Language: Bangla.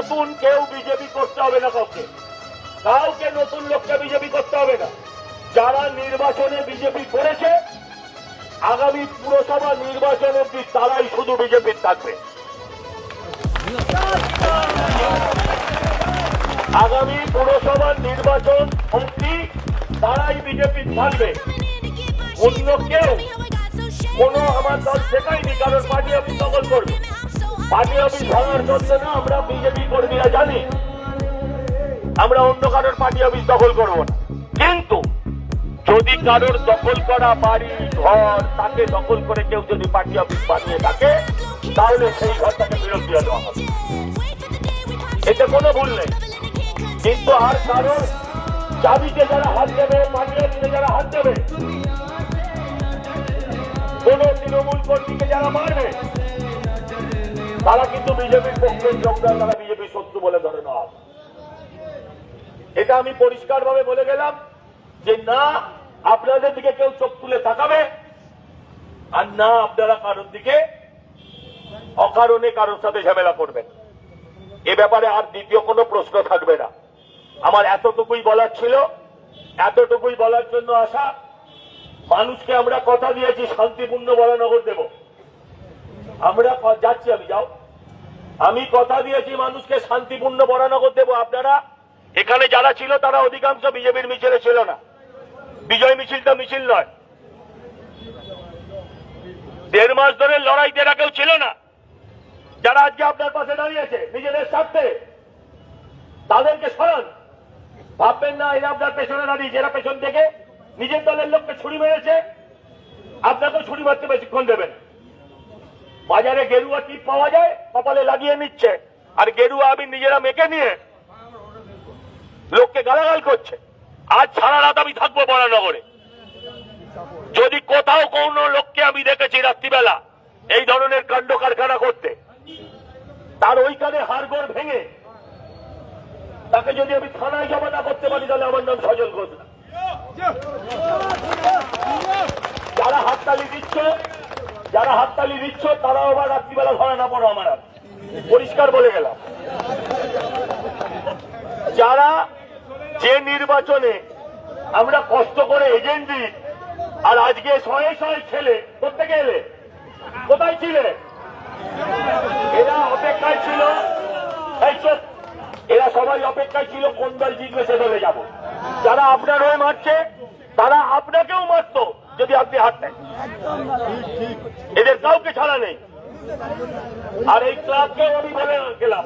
নতুন কেউ বিজেপি করতে হবে না, কাউকে নতুন লোককে বিজেপি করতে হবে না। যারা নির্বাচনে বিজেপি করেছে আগামী পুরসভা নির্বাচন অব্দি তারাই শুধু বিজেপির থাকবে। আগামী পুরসভার নির্বাচন অব্দি তারাই বিজেপির থাকবে। অন্য কেউ কোনো আমার দল শেখায়নি কারণ পার্টি অফিস দখল করবে। পার্টি অফিস ভাঙার জন্য না, আমরা বিজেপি কর্মীরা জানি আমরা অন্য কারোর পার্টি অফিস দখল করবো না। কিন্তু যদি কারোর দখল করা বাড়ি ঘর তাকে দখল করে কেউ যদি পার্টি অফিস বানিয়ে থাকে তাহলে সেই ঘরটাকে ফেরত দিয়ে দেওয়া হবে, এতে কোনো ভুল নেই। কিন্তু আর কারোর চাবিতে যারা হাত দেবে, পার্টি অফিসে যারা হাত দেবে, কোন তৃণমূল কর্মীকে যারা মারবে তারা কিন্তু বিজেপির পক্ষে যোগদান, তারা বিজেপির শত্রু বলে ধরে নেওয়া হবে। এটা আমি পরিষ্কার ভাবে বলে গেলাম যে না আপনাদের দিকে কেউ চোখ তুলে তাকাবে আর না আপনারা কারোর দিকে অকারণে কারোর সাথে ঝামেলা করবেন। এ ব্যাপারে আর দ্বিতীয় কোনো প্রশ্ন থাকবে না। আমার এতটুকুই বলার ছিল, এতটুকুই বলার জন্য আসা। মানুষকে আমরা কথা দিয়েছি শান্তিপূর্ণ বরানগর দেব, আমরা যাচ্ছি, আমি যাও, আমি কথা দিয়েছি মানুষকে শান্তিপূর্ণ বরানগর দেব। আপনারা এখানে যারা ছিল তারা অধিকাংশ বিজেপির মিছিলে ছিল না। বিজয় মিছিলটা মিছিল নয়, 1.5 মাস ধরে লড়াইতে কেউ ছিল না। যারা আজকে আপনার পাশে দাঁড়িয়েছে নিজেদের স্বার্থে তাদেরকে সরান। ভাববেন না এরা আপনার পেছনে দাঁড়িয়ে, যারা পেছন থেকে নিজের দলের লোককে ছুরি মেরেছে আপনাকেও ছুরি মারতে বেশিক্ষণ দেবেন। বাজারে গেরুয়া টিপ পাওয়া যায়, কপালে লাগিয়ে নিচ্ছে, আর গেরুয়া আমি নিজেরা মেখে নিয়ে লোককে গালাগাল করছে। আজ সারা রাত আমি থাকবো বরানগরে। যদি কোথাও কোন লোককে আমি দেখেছি রাত্রিবেলা এই ধরনের কাণ্ড কারখানা করতে, তার ওইখানে হাড়গোড় ভেঙে তাকে যদি আমি থানায় জমা না করতে পারি তাহলে আমার নাম সজল ঘোষ না। যারা হাততালি দিচ্ছ তারাও আবার রাত্রিবেলা ধরা না পড়ো আমার, পরিষ্কার বলে গেলাম। যারা যে নির্বাচনে আমরা কষ্ট করে এজেন্ট দিই আর আজকে শয়ে শয়ে ছেলে প্রত্যেকে এলে, কোথায় ছিলে? এরা অপেক্ষায় ছিল, এরা সবাই অপেক্ষায় ছিল কোন দল জিতবে সে দলে যাব। যারা আপনার হয়ে মারছে তারা আপনাকেও মারত যদি আপনি হারতেন। এদের কাউকে ছাড়া নেই। আর এই ক্লাবকে আমি বলে গেলাম